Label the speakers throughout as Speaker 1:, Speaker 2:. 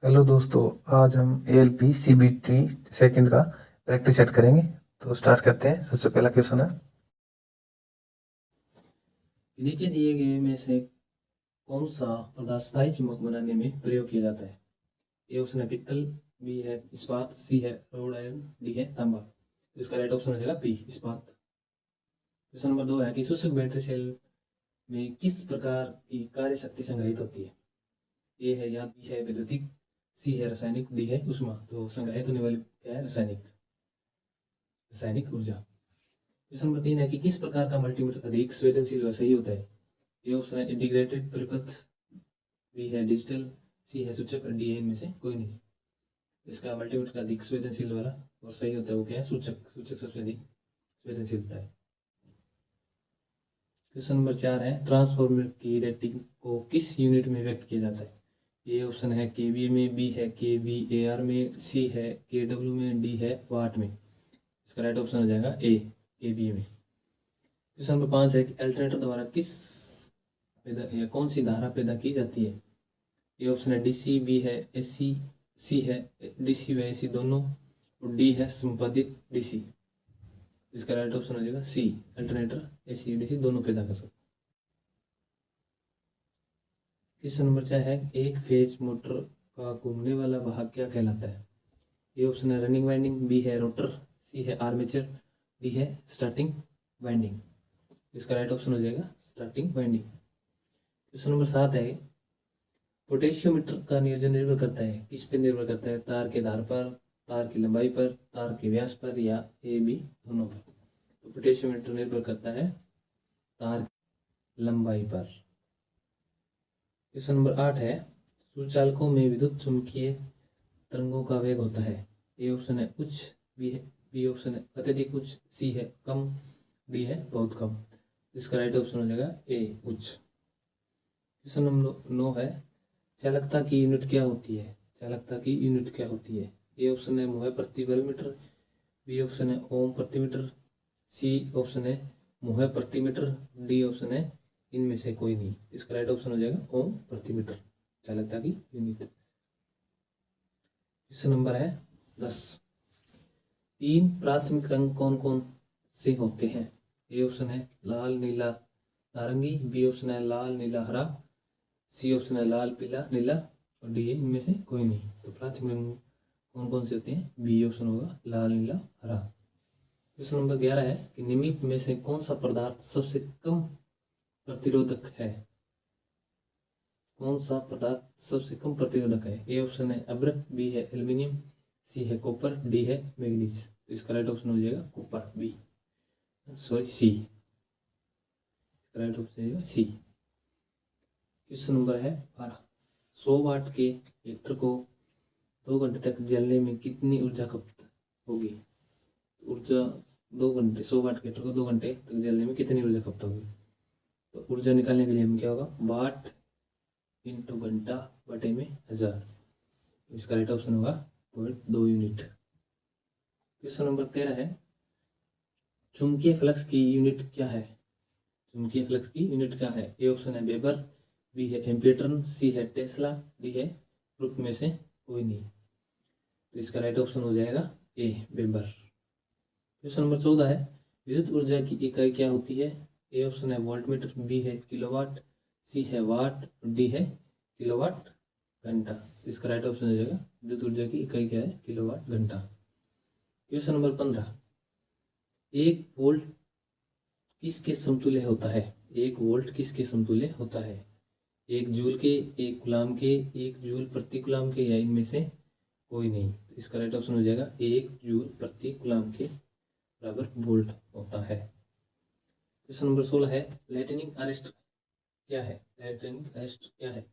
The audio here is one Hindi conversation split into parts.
Speaker 1: हेलो दोस्तों, आज हम ALP CBT सेकंड का प्रैक्टिस सेट करेंगे। तो स्टार्ट करते हैं। सबसे पहला क्वेश्चन है,
Speaker 2: नीचे दिए गए में से कौन सा पदार्थ स्थायी चुंबक बनाने में प्रयोग किया जाता है? ए ऑप्शन है पित्तल, बी है इस्पात, सी है रोड आयरन, डी है तांबा। तो इसका राइट ऑप्शन हो जाएगा बी, इस्पात। क्वेश्चन नंबर 2 है कि शुष्क बैटरी सेल में किस प्रकार की कार्य शक्ति संग्रहित होती है? ए है या बी है विद्युतिक, सी है रासायनिक, डी है ऊष्मा। तो संग्रहित होने वाली क्या है? रासायनिक ऊर्जा। क्वेश्चन नंबर 3 है कि किस प्रकार का मल्टीमीटर अधिक संवेदनशील व सही होता है? ए ऑप्शन है इंटीग्रेटेड परिपथ, बी है डिजिटल, सी है सूचक, डी है इनमें से कोई नहीं। इसका मल्टीमीटर का अधिक संवेदनशील वाला और सही होता है वो क्या है? सूचक। सूचक सबसे अधिक संवेदनशील होता है। क्वेश्चन नंबर 4 है ट्रांसफार्मर की रेटिंग को किस यूनिट में व्यक्त किया जाता है? ए ऑप्शन है केवीए में, बी है केवीएआर में, सी है केडब्ल्यू में, डी है वाट में। इसका राइट ऑप्शन हो जाएगा ए, केवीए में। क्वेश्चन नंबर 5 है कि अल्टरनेटर द्वारा किस पैदा या कौन सी धारा पैदा की जाती है? ए ऑप्शन है डीसी, बी है एसी, सी है डीसी व एसी दोनों, और डी है संपादित डीसी। इसका राइट ऑप्शन हो जाएगा सी, अल्टरनेटर एसी डीसी दोनों पैदा कर सकते। क्वेश्चन नंबर 4 है एक फेज मोटर का घूमने वाला भाग क्या कहलाता है? ए ऑप्शन है रनिंग वाइंडिंग, बी है रोटर, सी है आर्मेचर, डी है स्टार्टिंग वाइंडिंग। इसका राइट ऑप्शन हो जाएगा स्टार्टिंग वाइंडिंग। क्वेश्चन नंबर 7 है पोटेशियोमीटर का नियोजन निर्भर करता है, किस पे निर्भर करता है? तार के धार पर, तार की लंबाई पर, तार के व्यास पर, या ए बी दोनों पर। तो पोटेशियोमीटर निर्भर करता है तार की लंबाई पर। क्वेश्चन नंबर 8 है सुचालकों में विद्युत चुंबकीय तरंगों का वेग होता है। ए ऑप्शन है उच्च, बी ऑप्शन है अत्यधिक उच्च, सी है कम, डी है बहुत कम। इसका राइट ऑप्शन हो जाएगा ए, उच्च। क्वेश्चन नंबर 9 है चालकता की यूनिट क्या होती है? चालकता की यूनिट क्या होती है? ए ऑप्शन है मोह प्रति वर्ग मीटर, बी ऑप्शन है ओम प्रति मीटर, सी ऑप्शन है मोह प्रति मीटर, डी ऑप्शन है इनमें से कोई नहीं। इसका राइट ऑप्शन हो जाएगा ओम प्रति मीटर, चालकता की यूनिट। क्वेश्चन नंबर है 10, 3 प्राथमिक रंग कौन कौन से होते हैं? ए ऑप्शन है लाल नीला नारंगी, बी ऑप्शन है लाल नीला हरा, सी ऑप्शन है लाल पीला नीला, और डी है इनमें से कोई नहीं। तो प्राथमिक रंग कौन कौन से होते हैं? बी ऑप्शन होगा लाल नीला हरा। क्वेश्चन नंबर 11 है कि निम्नलिखित में से कौन सा पदार्थ सबसे कम प्रतिरोधक है? कौन सा पदार्थ सबसे कम प्रतिरोधक है? ए ऑप्शन है अब्रक, बी है एल्यूमिनियम, सी है कॉपर, डी है मैग्नीज। तो इसका राइट ऑप्शन हो जाएगा कॉपर, बी, सॉरी सी। इसका राइट ऑप्शन हो जाएगा सी। क्वेश्चन नंबर है 12, 100 वाट के हीटर को 2 घंटे तक जलने में कितनी ऊर्जा खपत होगी? ऊर्जा 2 घंटे, 100 वाट के हीटर को 2 घंटे तक जलने में कितनी ऊर्जा खपत होगी? तो ऊर्जा निकालने के लिए हम क्या होगा, वाट इंटू घंटा बटे में 1000। इसका राइट ऑप्शन होगा 2 यूनिट। क्वेश्चन नंबर 13 है चुंबकीय फ्लक्स की यूनिट क्या है? चुंबकीय फ्लक्स की यूनिट क्या है? ए ऑप्शन है वेबर, बी है एम्पीयर टर्न, सी है टेस्ला, डी है ग्रुप में से कोई नहीं। तो इसका राइट ऑप्शन हो जाएगा ए, वेबर। क्वेश्चन नंबर 14 है विद्युत ऊर्जा की इकाई क्या होती है? ए ऑप्शन है वोल्टमीटर, बी है किलोवाट, सी है वाट, डी है किलोवाट घंटा। इसका राइट ऑप्शन हो जाएगा विद्युत ऊर्जा की इकाई क्या है? किलोवाट घंटा। क्वेश्चन नंबर 15, 1 वोल्ट किसके समतुल्य होता है? 1 वोल्ट किसके समतुल्य होता है? 1 जूल के, 1 गुलाम के, 1 जूल प्रति गुलाम के, या इनमें से कोई नहीं। तो इसका राइट ऑप्शन हो जाएगा 1 जूल प्रति गुलाम के बराबर वोल्ट होता है। क्वेश्चन नंबर 16 है लाइटनिंग अरेस्ट क्या है? लाइटनिंग अरेस्ट क्या है?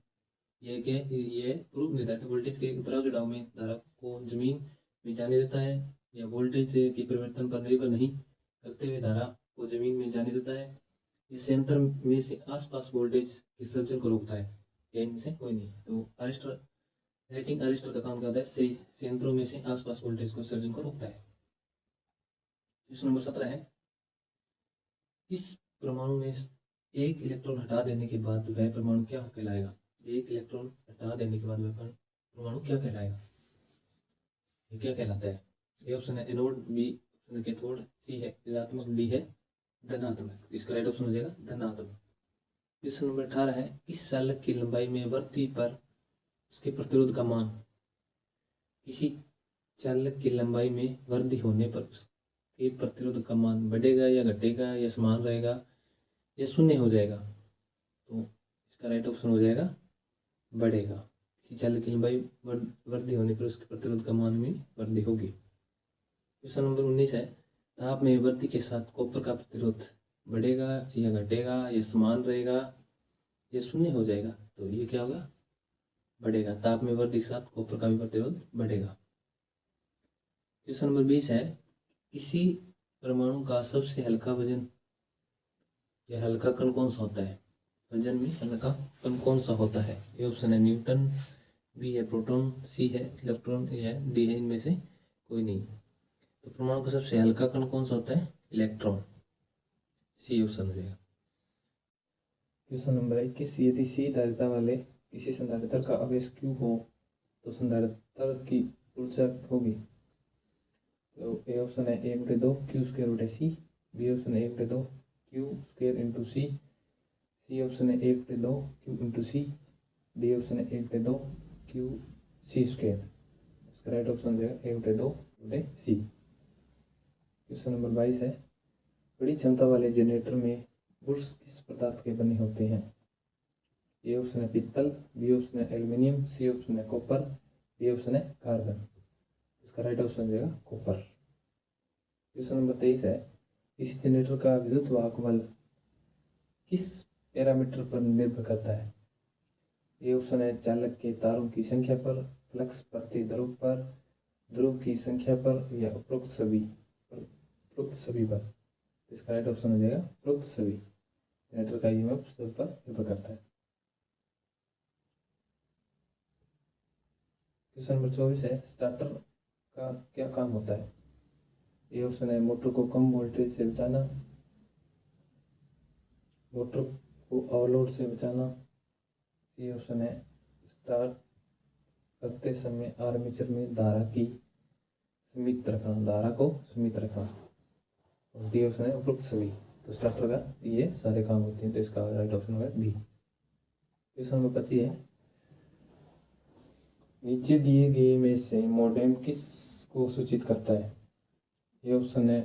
Speaker 2: यह क्या है? ये पूर्व निर्धारित वोल्टेज के उतार चढ़ाव में धारा को जमीन में जाने देता है, या वोल्टेज के परिवर्तन पर निर्भर नहीं करते हुए धारा को जमीन में जाने देता है, इस संयंत्र में से आसपास वोल्टेज के सर्जन को रोकता है, या इनमें से कोई नहीं। तो अरेस्टर, लाइटिंग अरेस्टर का काम क्या होता है? संयंत्रों में से आसपास वोल्टेज को सर्जन को रोकता है। क्वेश्चन नंबर 17 है किस परमाणु में एक इलेक्ट्रॉन हटा देने के बाद वह परमाणु क्या कहलाएगा? एक इलेक्ट्रॉन हटा देने के बाद वह परमाणु क्या कहलाएगा, ये क्या कहलाता है। ए ऑप्शन है एनोड, बी ऑप्शन है कैथोड, सी है ऋणात्मक, डी है धनात्मक। इसका राइट ऑप्शन हो जाएगा धनात्मक। क्वेश्चन नंबर 18 है किस चालक की लंबाई में वृद्धि पर उसके प्रतिरोध का मान, किसी चालक की लंबाई में वृद्धि होने पर उसके प्रतिरोध का मान बढ़ेगा या घटेगा या समान रहेगा या शून्य हो जाएगा। तो इसका राइट ऑप्शन हो जाएगा बढ़ेगा। किसी चालक की लंबाई वृद्धि होने पर उसके प्रतिरोध का मान में वृद्धि होगी। क्वेश्चन नंबर 19 है ताप में वृद्धि के साथ कॉपर का प्रतिरोध बढ़ेगा या घटेगा या समान रहेगा या शून्य हो जाएगा। तो ये क्या होगा, बढ़ेगा। ताप में वृद्धि के साथ कॉपर का भी प्रतिरोध बढ़ेगा। क्वेश्चन नंबर 20 है किसी परमाणु का सबसे हल्का वजन या हल्का कण कौन सा होता है, वजन में हल्का कण कौन सा होता है। ये ऑप्शन है न्यूटन, बी है प्रोटॉन, सी है इलेक्ट्रॉन या डी है इनमें से कोई नहीं। तो परमाणु का सबसे हल्का कण कौन सा होता है, इलेक्ट्रॉन, सी ऑप्शन हो जाएगा। क्वेश्चन नंबर 21 यदि सी धारिता वाले किसी संधारित्र का आवेश Q हो तो संधारित्र की ऊर्जा होगी। तो ए ऑप्शन है 1/2 Q²/C, बी ऑप्शन है 1/2 Q² × C, सी ऑप्शन है 1/2 Q × C, डी ऑप्शन है 1/2 QC²। इसका राइट ऑप्शन हो जाएगा 1/2/C। क्वेश्चन नंबर 22 है बड़ी क्षमता वाले जनरेटर में बुश किस प्रदार्थ के बने होते हैं। ए ऑप्शन है पित्तल, बी ऑप्शन है एल्युमिनियम, सी ऑप्शन है कॉपर, डी ऑप्शन है कार्बन। इसका राइट ऑप्शन हो जाएगा कॉपर। क्वेश्चन नंबर 23 है इस जनरेटर का विद्युत वाहक बल किस पैरामीटर पर निर्भर करता है। ए ऑप्शन है चालक के तारों की संख्या पर, फ्लक्स प्रति ध्रुव पर, ध्रुव की संख्या पर या उपरोक्त सभी पर। इसका राइट ऑप्शन हो जाएगा उपरोक्त सभी। जनरेटर का ईएमएफ सब पर निर्भर करता है। क्वेश्चन नंबर 24 है स्टार्टर का क्या काम होता है। ए ऑप्शन है मोटर को कम वोल्टेज से बचाना, मोटर को ओवरलोड से बचाना, सी ऑप्शन है स्टार्ट करते समय आर्मेचर में धारा को सीमित रखना, और डी ऑप्शन है उपरोक्त सभी। तो स्टार्टर का ये सारे काम होते हैं, तो इसका राइट ऑप्शन होगा बी। क्वेश्चन नंबर 25 है नीचे दिए गए में से मॉडेम किस को सूचित करता है। ये ऑप्शन है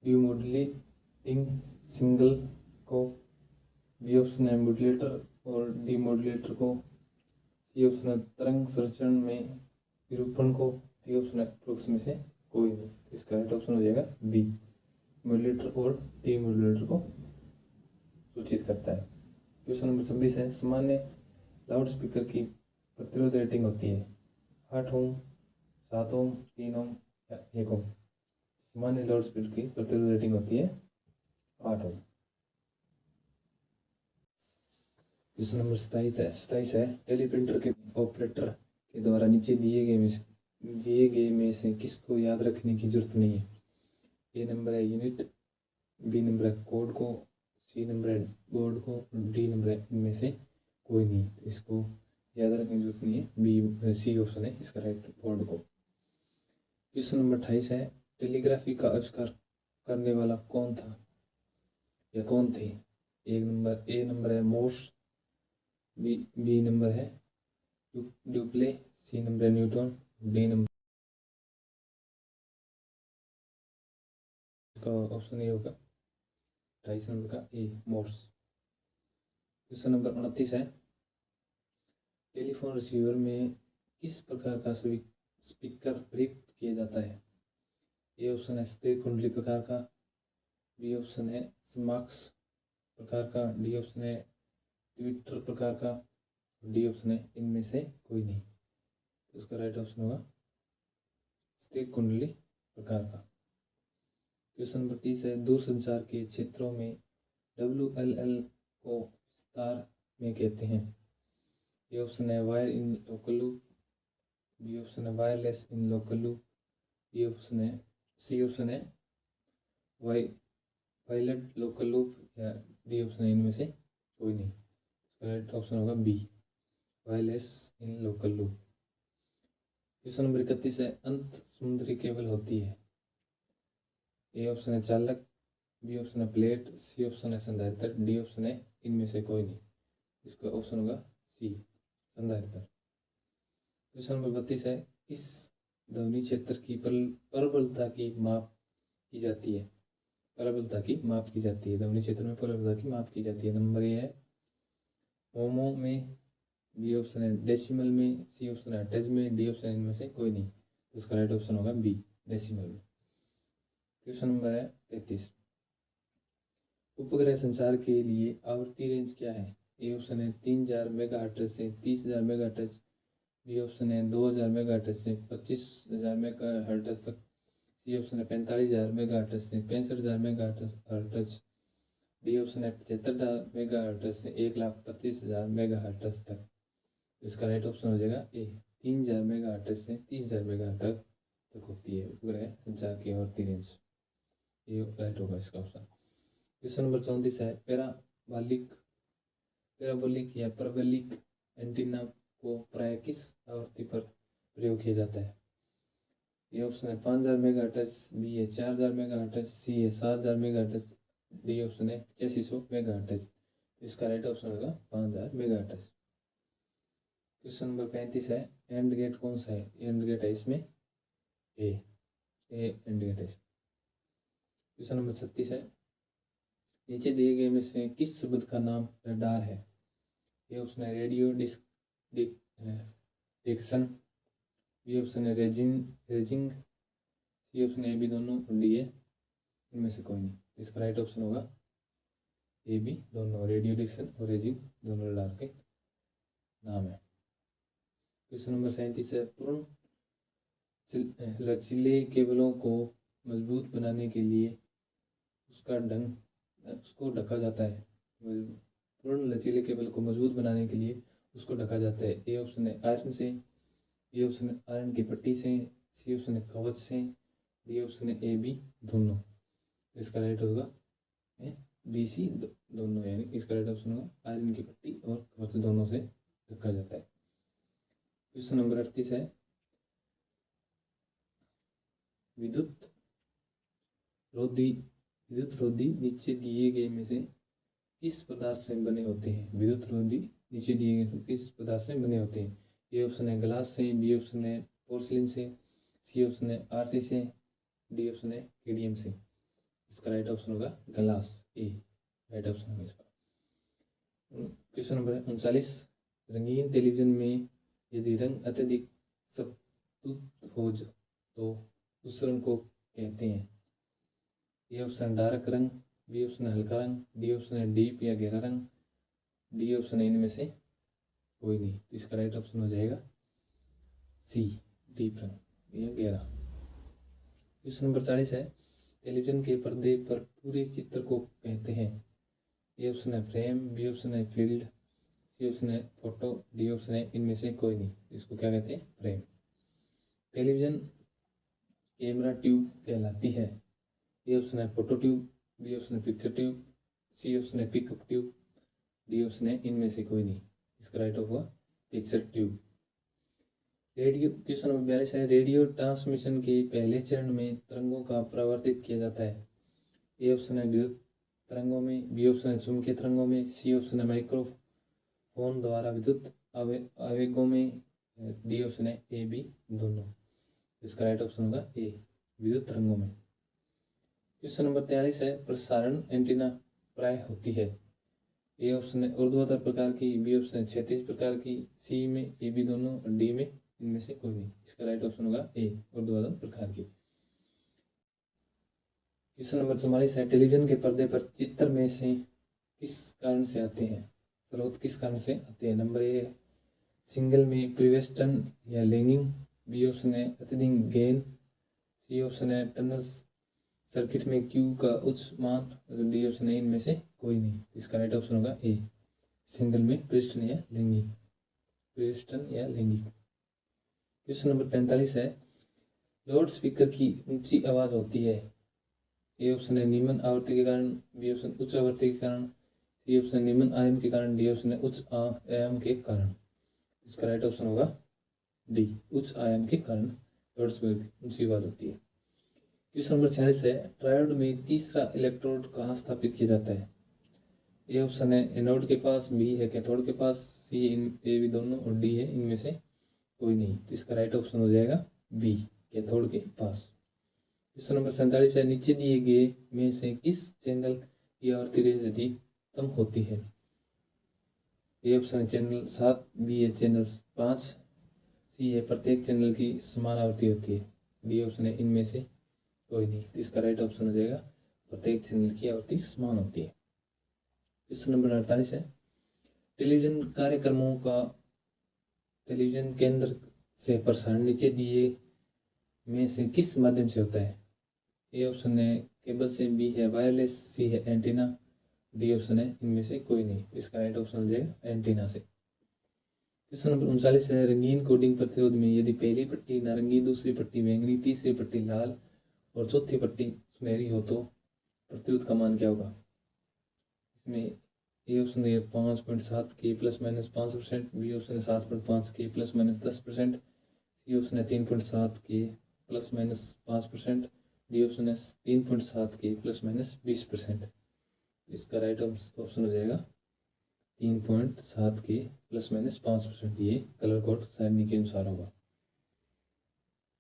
Speaker 2: डिमोडुलेटिंग सिग्नल को, बी ऑप्शन है मॉड्यूलेटर और डीमॉड्यूलेटर को, सी ऑप्शन है तरंग संचरण में विरूपण को, डी ऑप्शन है उपरोक्त में से कोई नहीं। तो इसका राइट ऑप्शन हो जाएगा बी, मॉड्यूलेटर और डीमॉड्यूलेटर को सूचित करता है। क्वेश्चन नंबर 26 है सामान्य लाउड स्पीकर की प्रतिरोध रेटिंग होती है 8 ओम, 7 ओम, 3 ओम या 1 ओम। सामान्य लाउड स्पीकर की प्रतिरोध रेटिंग होती है 8 ओम। क्वेश्चन नंबर 27 है टेलीप्रिंटर के ऑपरेटर के द्वारा नीचे दिए गए में से किसको याद रखने की जरूरत नहीं है। ए नंबर है यूनिट, बी नंबर है कोड को, सी नंबर है बोर्ड को, डी नंबर है इनमें से कोई नहीं। तो इसको याद रखने की जरूरत नहीं है, बी सी ऑप्शन है इसका राइट, बोर्ड को। क्वेश्चन नंबर 28 है टेलीग्राफी का आविष्कार करने वाला कौन था या कौन थे। ए नंबर है मोर्स, बी नंबर है ड्यूप्ले, सी नंबर है न्यूटन, डी नंबर इसका ऑप्शन ए होगा 28 नंबर का ए, मोर्स। क्वेश्चन नंबर 29 है टेलीफोन रिसीवर में किस प्रकार का स्पीकर प्रयुक्त किया जाता है। ए ऑप्शन है स्थिर कुंडली प्रकार का, बी ऑप्शन है स्मार्क्स प्रकार का, डी ऑप्शन है ट्विटर प्रकार का, डी ऑप्शन है इनमें से कोई नहीं। तो इसका राइट ऑप्शन होगा स्थिर कुंडली प्रकार का। क्वेश्चन नंबर 30 है दूरसंचार के क्षेत्रों में WLL को विस्तार में कहते हैं। ए ऑप्शन है wire in local loop, B option है wireless in local loop, D option है सी ऑप्शन है वायर्ड लोकल लूप या डी ऑप्शन है इनमें से कोई नहीं। इसका राइट ऑप्शन होगा B, wireless in local loop. Question number 31 है अंत समुद्री केबल होती है। ए ऑप्शन है चालक, बी ऑप्शन है प्लेट, सी ऑप्शन है संधारित्र, डी ऑप्शन है इनमें से कोई नहीं। इसका ऑप्शन होगा सी संधारित्र। क्वेश्चन नंबर 32 है किस ध्वनि क्षेत्र की परवलता की माप की जाती है। परवलता की माप की जाती है, ध्वनि क्षेत्र में परवलता की माप की जाती है। नंबर ए है ओमो में, बी ऑप्शन है डेसिमल में, सी ऑप्शन है हर्ट्ज में, डी ऑप्शन इनमें से कोई नहीं। तो इसका राइट ऑप्शन होगा बी डेसिमल में। क्वेश्चन नंबर है 33 उपग्रह संचार के लिए आवृत्ति रेंज क्या है। ए ऑप्शन है 3000 मेगाहर्ट्ज से 30,000 मेगाहर्ट्ज, बी ऑप्शन है 2000 मेगाहर्ट्ज से 25,000 मेगाहर्ट्ज तक, सी ऑप्शन है 45,000 मेगाहर्ट्ज से 65,000 मेगाहर्ट्ज, डी ऑप्शन है 75,000 मेगाहर्ट्ज से 1,25,000 मेगाहर्ट्ज तक। इसका राइट ऑप्शन हो जाएगा ए 3000 मेगाहर्ट्ज से 30,000 मेगाहर्ट्ज तक होती है उपग्रह संचार की आवृत्ति रेंज। ये राइट होगा इसका ऑप्शन। क्वेश्चन नंबर 34 है पैराबोलिक या परवैलिक एंटीना को प्राय किस आवृत्ति पर प्रयोग किया जाता है। ये ऑप्शन है 5000 मेगाहर्ट्ज, बी है 4000 मेगाहर्ट्ज, सी है 7000 मेगाहर्ट्ज, डी ऑप्शन है 8500 मेगाहर्ट्ज। इसका राइट ऑप्शन होगा 5000 मेगाहर्ट्ज। क्वेश्चन नंबर 35 है एंड गेट कौन सा है। एंड गेट है इसमें ए एंड गेट है। क्वेश्चन नंबर 36 है नीचे दिए गए में से किस शब्द का नाम रडार है। ए ऑप्शन है रेडियो डिटेक्शन, बी ऑप्शन है रेजिंग, सी ऑप्शन है बी दोनों, डी है इनमें से कोई नहीं। इसका राइट ऑप्शन होगा ए बी दोनों, रेडियो डिटेक्शन और रेजिंग दोनों रडार के नाम है। क्वेश्चन नंबर 37 है पूर्ण लचीले केबलों को मजबूत बनाने के लिए उसको ढका जाता है। पूर्ण लचीले केबल को मजबूत बनाने के लिए उसको ढका जाता है। ए ऑप्शन है आयरन से, बी ऑप्शन है आयरन की पट्टी से, सी ऑप्शन है कवच से, डी ऑप्शन है ए बी दोनों। इसका राइट होगा बी सी दोनों, यानी इसका राइट ऑप्शन होगा आयरन की पट्टी और कवच दोनों से ढका जाता है। क्वेश्चन नंबर 38 है विद्युत रोधी नीचे दिए गए में से किस पदार्थ से बने होते हैं। विद्युत रोधी नीचे दिए गए किस पदार्थ से बने होते हैं। ए ऑप्शन है ग्लास से, बी ऑप्शन है पोर्सिलिन से, सी ऑप्शन है आरसी से, डी ऑप्शन है केडियम से। इसका राइट ऑप्शन होगा ग्लास, ए राइट ऑप्शन होगा इसका। क्वेश्चन नंबर 39 रंगीन टेलीविजन में यदि रंग अत्यधिक सतुत हो तो उस रंग को कहते हैं। ए ऑप्शन डार्क रंग, बी ऑप्शन है हल्का रंग, डी ऑप्शन है डीप या गहरा रंग, डी ऑप्शन है इनमें से कोई नहीं। तो इसका राइट ऑप्शन हो जाएगा सी डीप रंग या गहरा। क्वेश्चन नंबर 40 है टेलीविजन के पर्दे पर पूरे चित्र को कहते हैं। ए ऑप्शन है फ्रेम, बी ऑप्शन है फील्ड, सी ऑप्शन है फोटो, डी ऑप्शन है इनमें से कोई नहीं। इसको क्या कहते हैं फ्रेम। टेलीविजन कैमरा ट्यूब कहलाती है। ए ऑप्शन है फोटो ट्यूब, बी ऑप्शन है पिक्चर ट्यूब, सी ऑप्शन है पिकअप ट्यूब, डी ऑप्शन है इनमें से कोई नहीं। इसका राइट होगा picture tube. Radio question number 42 है रेडियो ट्रांसमिशन के पहले चरण में तरंगों का परावर्तित किया जाता है। ए ऑप्शन है विद्युत तरंगों में, बी ऑप्शन है चुंबकीय तरंगों में, सी ऑप्शन है माइक्रोफोन द्वारा विद्युत आवेगों में, डी ऑप्शन है ए बी दोनों। इसका राइट ऑप्शन होगा ए विद्युत तरंगों में। क्वेश्चन नंबर 43 है प्रसारण एंटीना प्राय होती है। ए ऑप्शन है ऊर्ध्वाधर प्रकार की, बी ऑप्शन है क्षैतिज प्रकार की, सी में ए बी दोनों, डी में इनमें से कोई नहीं। इसका राइट ऑप्शन होगा ए ऊर्ध्वाधर प्रकार की। क्वेश्चन नंबर 44 है टेलीविजन के पर्दे पर चित्र में से किस कारण से आते हैं, स्रोत किस कारण से आते हैं। नंबर ए सिंगल में प्रीवेस्टन या लैंगिंग, बी ऑप्शन है अत्यधिक गेन, सी ऑप्शन है टनल सर्किट में क्यू का उच्च मान, डी ऑप्शन है इनमें से कोई नहीं। इसका राइट ऑप्शन होगा ए सिंगल में प्रीवेस्टन या लैंगिंग, प्रीवेस्टन या लैंगिक। क्वेश्चन नंबर 45 है लाउड स्पीकर की ऊंची आवाज होती है। ए ऑप्शन है निम्न आवृत्ति के कारण, बी ऑप्शन उच्च आवृत्ति के कारण, सी ऑप्शन निम्न आयाम के कारण, डी ऑप्शन है उच्च आयाम के कारण। इसका राइट ऑप्शन होगा डी, उच्च आयाम के कारण पेरियोडिक की ऊंची आवाज होती है। क्वेश्चन नंबर 46 है, ट्रायोड में तीसरा इलेक्ट्रोड कहाँ स्थापित किया जाता है? ए ऑप्शन है एनोड के पास, बी है कैथोड के पास, सी ए बी दोनों और डी है इनमें से कोई नहीं। तो इसका राइट ऑप्शन हो जाएगा बी, कैथोड के पास। क्वेश्चन नंबर 47 है, नीचे दिए गए में से किस चैनल की आवृत्ति रेंज अधिकतम होती है? ए ऑप्शन है चैनल 7, बी है चैनल 5, सी है प्रत्येक चैनल की समान आवृत्ति होती है, डी ऑप्शन है इनमें से कोई नहीं। तो इसका राइट ऑप्शन हो जाएगा प्रत्येक चैनल की आवृत्ति समान होती है। क्वेश्चन नंबर 48 है, टेलीविजन कार्यक्रमों का टेलीविजन केंद्र से प्रसारण नीचे दिए में से किस माध्यम से होता है? ए ऑप्शन है केबल से, बी है वायरलेस, सी है एंटीना, डी ऑप्शन है इनमें से कोई नहीं। इसका राइट ऑप्शन हो जाएगा एंटीना से। क्वेश्चन नंबर 39 है, रंगीन कोडिंग प्रतिरोध में यदि पहली पट्टी नारंगी, दूसरी पट्टी बैंगनी, तीसरी पट्टी लाल और चौथी पट्टी सुनहरी हो तो प्रतिरोध का मान क्या होगा? इसमें ए ऑप्शन है 5.7 के प्लस माइनस 5%, बी ऑप्शन है 7.5 के प्लस माइनस 10%, सी ऑप्शन है 3.7 के प्लस माइनस 5%, डी ऑप्शन है 3.7 के प्लस माइनस 20%। इसका राइट ऑप्शन हो जाएगा 3.7 के प्लस माइनस 5%। ये कलर कोड सारणी के अनुसार होगा।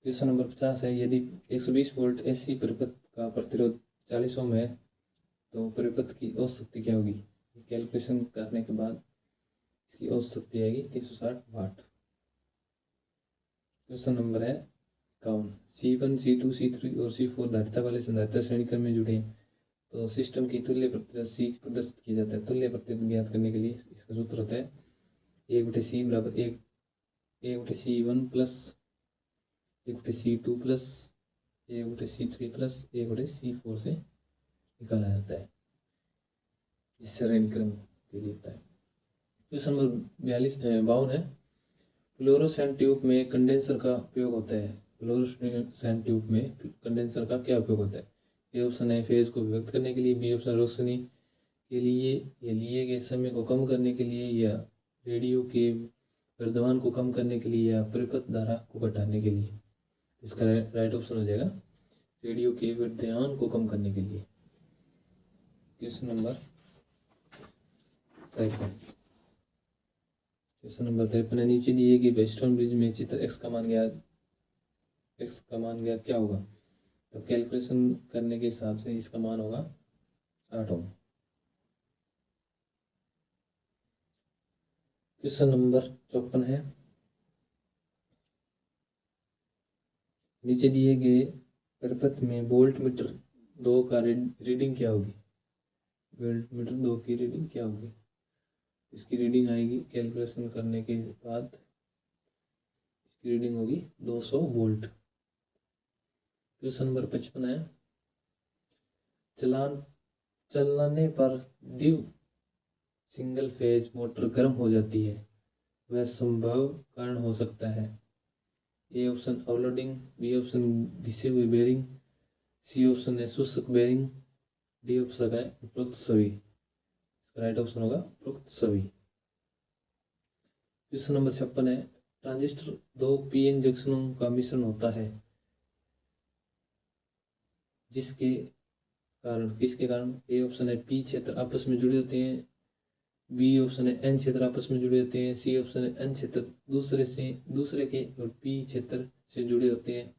Speaker 2: क्वेश्चन नंबर 50 है, यदि 120 वोल्ट एसी परिपथ का प्रतिरोध 40 ओम है तो परिपथ की औसत शक्ति क्या होगी? कैलकुलेशन करने के बाद इसकी औसत शक्ति आएगी 360 वाट। क्वेश्चन नंबर है 51, C1, C2, C3 और C4 धारिता वाले संधारिता श्रेणी क्रम में जुड़े हैं तो सिस्टम की तुल्य प्रतिरोध C प्रदर्शित किया जाता है। तुल्य प्रतिरोध ज्ञात करने के लिए इसका सूत्र होता है 1/C बराबर 1/C1 plus 1/C2 plus 1/C3 plus 1/C4 से निकाला जाता है, जिससे श्रेणी क्रम के लिए होता है। क्वेश्चन नंबर 52 है, फ्लोरोसेंट ट्यूब में कंडेंसर का उपयोग होता है। फ्लोरोसेंट ट्यूब में कंडेंसर का क्या उपयोग होता है? ए ऑप्शन है फेज को व्यक्त करने के लिए, बी ऑप्शन रोशनी के लिए या लिए गए समय को कम करने के लिए, या रेडियो के वर्धमान को कम करने के लिए, या परिपथ धारा को घटाने के लिए। इसका राइट ऑप्शन हो जाएगा रेडियो के वर्धमान को कम करने के लिए। क्वेश्चन नंबर 53, क्वेश्चन नंबर 53 है, नीचे दिए कि वेस्टर्न ब्रिज में चित्र x का मान गया क्या होगा? तो कैलकुलेशन करने के हिसाब से इसका मान होगा 8 ओम। क्वेश्चन नंबर 54 है, नीचे दिए गए परिपथ में वोल्ट मीटर 2 का रीडिंग क्या होगी? वोल्ट मीटर 2 की रीडिंग क्या होगी? इसकी रीडिंग आएगी कैलकुलेशन करने के बाद, इसकी रीडिंग होगी 200 वोल्ट। क्वेश्चन नंबर 55 है, चलाने पर द्विव सिंगल फेज मोटर गर्म हो जाती है, वह संभव कारण हो सकता है। A option overloading, B option घिसे हुए बेरिंग, सी ऑप्शन है शुष्क बेरिंग, डी ऑप्शन है उपरोक्त सभी। इसका राइट ऑप्शन होगा उपरोक्त सभी। क्वेश्चन नंबर 56 है, ट्रांजिस्टर 2 पीएन जंक्शनों का मिश्रण होता है किसके कारण? ए ऑप्शन है पी क्षेत्र आपस में जुड़े होते हैं, बी ऑप्शन है एन क्षेत्र आपस में जुड़े होते हैं, सी ऑप्शन है एन क्षेत्र दूसरे के और पी क्षेत्र से जुड़े होते हैं,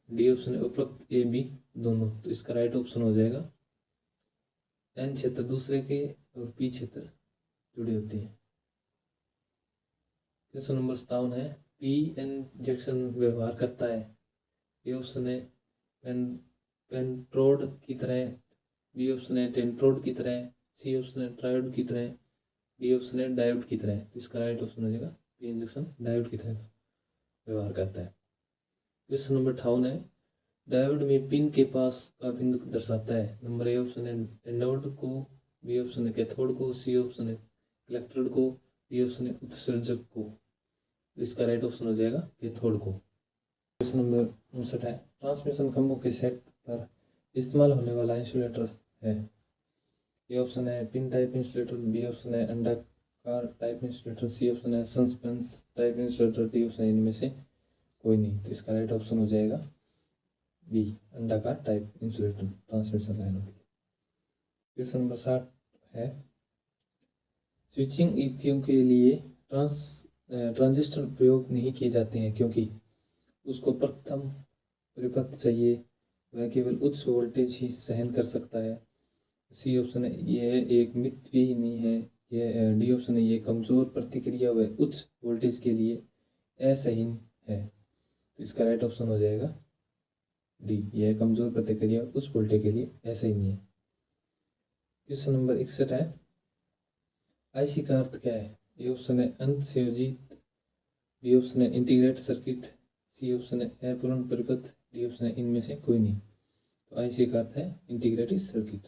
Speaker 2: डी ऑप्शन है उपरोक्त ए बी दोनों। तो इसका राइट ऑप्शन हो जाएगा एन क्षेत्र दूसरे के और पी क्षेत्र जुड़े होते हैं। क्वेश्चन नंबर 57 है, पी एन जंक्शन व्यवहार करता है। ए ऑप्शन है पेंट्रोड की तरह, बी ऑप्शन है टेंट्रोड की तरह, सी ऑप्शन है ट्रायोड की तरह, डी ऑप्शन है डायोड की तरह। तो इसका राइट ऑप्शन हो जाएगा पी एन जंक्शन डायोड की तरह व्यवहार करता है। क्वेश्चन नंबर 58 है, डायोड में पिन के पास का बिंदु दर्शाता है। नंबर ए ऑप्शन है एनोड को, बी ऑप्शन है कैथोड को, सी ऑप्शन है इलेक्ट्रोड को, डी ऑप्शन है उत्सर्जक को। इसका राइट ऑप्शन हो जाएगा कैथोड को। क्वेश्चन नंबर 59 है, ट्रांसमिशन खंभों के सेट पर इस्तेमाल होने वाला इंसुलेटर है। ए ऑप्शन है pin type insulator, B option है अंडाकार कार टाइप इंसुलेटर सी ऑप्शन है, suspense type insulator D option है, इनमें से कोई नहीं। तो इसका राइट ऑप्शन हो जाएगा बी, अंडाकार टाइप इंसुलेटर ट्रांसमिशन लाइनों के लिए। क्वेश्चन नंबर 60 है, स्विचिंग युक्तियों के लिए ट्रांजिस्टर प्रयोग नहीं किए जाते हैं क्योंकि उसको प्रथम परिपथ चाहिए, वह केवल उच्च वोल्टेज ही सहन कर सकता है। सी ऑप्शन है, यह एक मित्र ही नहीं है। यह डी ऑप्शन है, ये कमजोर प्रतिक्रिया व उच्च वोल्टेज के लिए असहीन है। तो इसका राइट ऑप्शन हो जाएगा डी, यह कमजोर प्रतिक्रिया उच्च वोल्टेज के लिए असहीन है। क्वेश्चन नंबर 61 है, आईसी का अर्थ क्या है? ए ऑप्शन है अंत संयोजित, बी ऑप्शन है इंटीग्रेटेड सर्किट, सी ऑप्शन है अपूर्ण परिपथ, डी ऑप्शन है इनमें से कोई नहीं। तो आईसी का अर्थ है इंटीग्रेटेड सर्किट।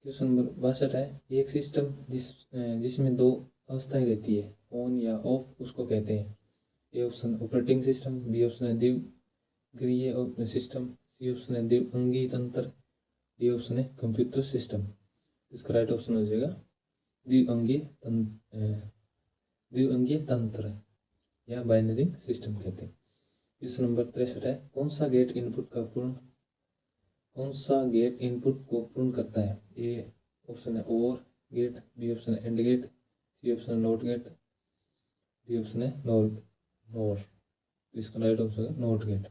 Speaker 2: क्वेश्चन नंबर 62 है, एक सिस्टम जिसमें दो अवस्थाएं रहती है, ऑन या ऑफ, उसको कहते हैं। A option operating system, B option है द्विगृहीय सिस्टम, सी ऑप्शन है द्विअंगीय तंत्र, डी ऑप्शन है कंप्यूटर सिस्टम। इसका राइट ऑप्शन हो जाएगा द्विअंगीय तंत्र या बाइनरी सिस्टम कहते हैं। क्वेश्चन नंबर 63 है, कौन सा गेट इनपुट को पूर्ण करता है? ए ऑप्शन है और गेट, बी ऑप्शन है एंड गेट, सी ऑप्शन है नॉट गेट, डी ऑप्शन है नॉर। तो इसका राइट ऑप्शन है नॉट गेट।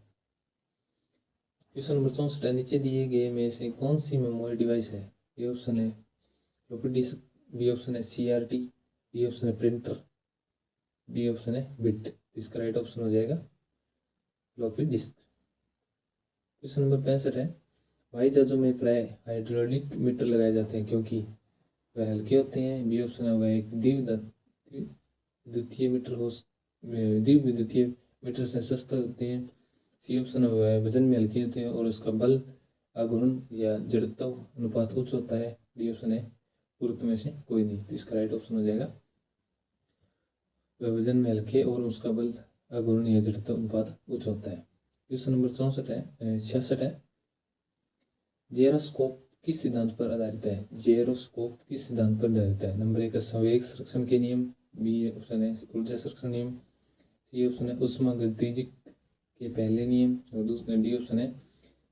Speaker 2: क्वेश्चन नंबर 64 है, नीचे दिए गए में से कौन सी मेमोरी डिवाइस है? ए ऑप्शन है फ्लॉपी डिस्क, बी ऑप्शन है सीआरटी, डी ऑप्शन है प्रिंटर, डी ऑप्शन है बिट। इसका राइट ऑप्शन हो जाएगा फ्लॉपी डिस्क। क्वेश्चन नंबर 65 है, हवाई जहाजों में प्राय हाइड्रोलिक मीटर लगाए जाते हैं क्योंकि वह हल्के होते हैं। बी ऑप्शन है, वह एक द्विविद्युतीय मीटर से सस्ते होते हैं। सी ऑप्शन है, वह वजन में हल्के होते हैं और उसका बल आघूर्ण या जड़त्व अनुपात उच्च होता है। डी ऑप्शन है पूर्व में से कोई नहीं। तो इसका राइट ऑप्शन हो जाएगा वह वजन में हल्के और उसका बल आघूर्ण या जड़त्व अनुपात उच्च होता है। क्वेश्चन नंबर 66 है, जेरोस्कोप किस सिद्धांत पर आधारित है? जेरोस्कोप किस सिद्धांत पर आधारित है? नंबर 1 संवेग संरक्षण के नियम, बी ऑप्शन है ऊर्जा संरक्षण नियम, सी ऑप्शन है उष्मागतिकी के पहले नियम, और दूसरा डी ऑप्शन है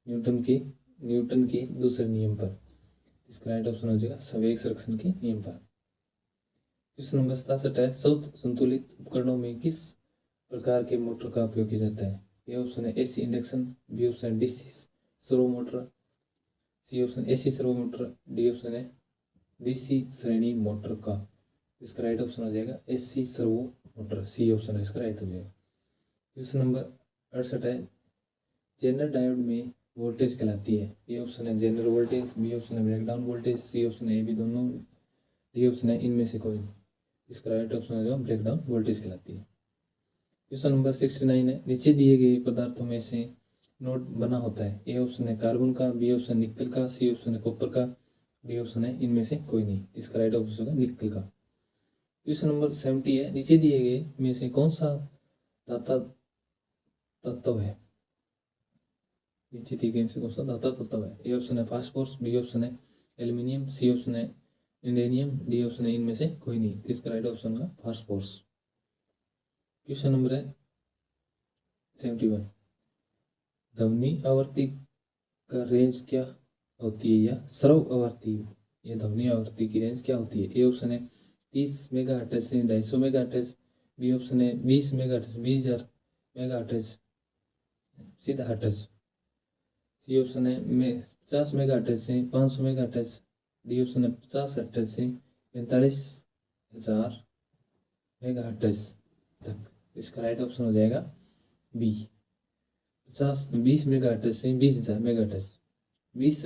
Speaker 2: न्यूटन के दूसरे नियम पर। इसका राइट ऑप्शन हो जाएगा संवेग संरक्षण के नियम पर। क्वेश्चन नंबर 67 है, सर्वोत्तम संतुलित उपकरणों में किस प्रकार के मोटर का उपयोग किया जाता है? ए ऑप्शन है एसी इंडक्शन, बी ऑप्शन है DC servo motor, C option AC servo motor, D option है डीसी श्रेणी मोटर का। इसका राइट ऑप्शन हो जाएगा AC servo motor, C option है इसका राइट हो जाएगा। क्वेश्चन नंबर 68 है, जेनर डायोड में वोल्टेज कहलाती है? ए ऑप्शन है जेनर वोल्टेज, बी ऑप्शन है ब्रेकडाउन वोल्टेज, सी ऑप्शन है ए बी दोनों, डी ऑप्शन है इनमें से कोई। इसका राइट ऑप्शन हो जाएगा ब्रेकडाउन वोल्टेज कहलाती है। क्वेश्चन नंबर 69 है, नीचे दिए गए पदार्थों में से नोड बना होता है? ए ऑप्शन है कार्बन का, बी ऑप्शन निकल का, सी ऑप्शन है कॉपर का, डी ऑप्शन है इनमें से कोई नहीं। इसका राइट ऑप्शन होगा निकल का। क्वेश्चन नंबर 70 है, नीचे दिए गए में से कौन सा धाता तत्व है? नीचे दिए गए में से कौन सा धाता तत्व है? ए ऑप्शन है फास्फोरस, बी ऑप्शन है एल्यूमिनियम, सी ऑप्शन है इंडेनियम, डी ऑप्शन है इनमें से कोई नहीं। इसका राइट ऑप्शन होगा फास्फोरस। क्वेश्चन नंबर है 71, ध्वनि आवर्ती का रेंज क्या होती है या श्रव्य आवर्ती या ध्वनि आवर्ती की रेंज क्या होती है? ए ऑप्शन है 30 मेगाहर्ट्ज से 250 मेगाहर्ट्ज, बी ऑप्शन है 20 मेगाहर्ट्ज 20,000 मेगाहर्ट्ज सीधा हर्ट्ज, सी ऑप्शन है 50 मेगाहर्ट्ज से 500 मेगाहर्ट्ज, डी ऑप्शन है 50 हर्ट्ज से 45,000 मेगाहर्ट्ज तक। इसका राइट ऑप्शन हो जाएगा बी, 20 मेगाहर्ट्ज से 20,000 मेगाहर्ट्ज, 20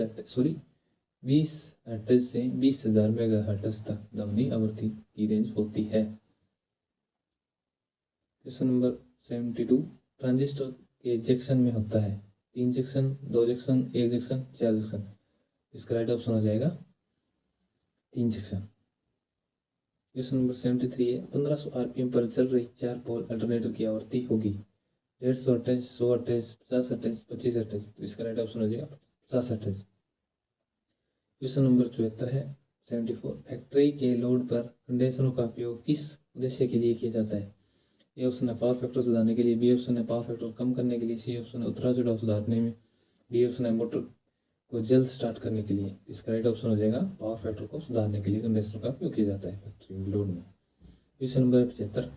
Speaker 2: हर्ट्ज से 20,000 मेगाहर्ट्ज तक ध्वनि आवृत्ति की रेंज होती है। क्वेश्चन नंबर 72, ट्रांजिस्टर के जंक्शन में होता है 3 जंक्शन, 2 जंक्शन, 1 जंक्शन, 4 जंक्शन। इसका राइट ऑप्शन हो जाएगा 3 जंक्शन। क्वेश्चन नंबर 73 है, 1500 आरपीएम पर चल रही 4 पोल अल्टरनेटर की आवृत्ति होगी 150 हर्ट्ज, 100 हर्ट्ज, 50 हर्ट्ज, 25 हर्ट्ज। तो इसका राइट ऑप्शन हो जाएगा 50 हर्ट्ज। क्वेश्चन नंबर 74 है, 74 फैक्ट्री के लोड पर कंडेंसरों का उपयोग किस उद्देश्य के लिए किया जाता है? ए ऑप्शन है पावर फैक्टर सुधारने के लिए, बी ऑप्शन है पावर फैक्टर कम करने के लिए, सी ऑप्शन है उतार चढ़ाव सुधारने में, डी ऑप्शन है मोटर को जल्द स्टार्ट करने के लिए। इसका राइट ऑप्शन हो जाएगा पावर फैक्टर को सुधारने के लिए कंडेंसर का उपयोग किया जाता है फैक्ट्री लोड में। क्वेश्चन नंबर 75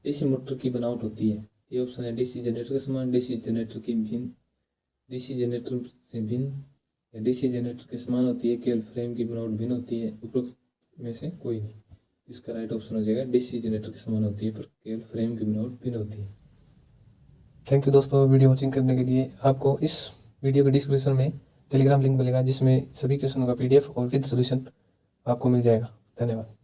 Speaker 2: डीसी मोटर की बनावट होती है। ए ऑप्शन है डीसी जनरेटर के समान, डीसी जनरेटर की भिन्न, डीसी जनरेटर से भिन्न, या डीसी जनरेटर के समान होती है, केवल फ्रेम की बनावट भिन्न होती है, उपरोक्त में से कोई नहीं। इसका राइट ऑप्शन हो जाएगा डीसी जनरेटर के समान होती है पर केवल फ्रेम की बनावट भिन्न होती है।
Speaker 1: थैंक यू दोस्तों वीडियो वॉचिंग करने के लिए। आपको इस वीडियो के डिस्क्रिप्शन में टेलीग्राम लिंक मिलेगा जिसमें सभी क्वेश्चनों का PDF और विद सॉल्यूशन आपको मिल जाएगा। धन्यवाद।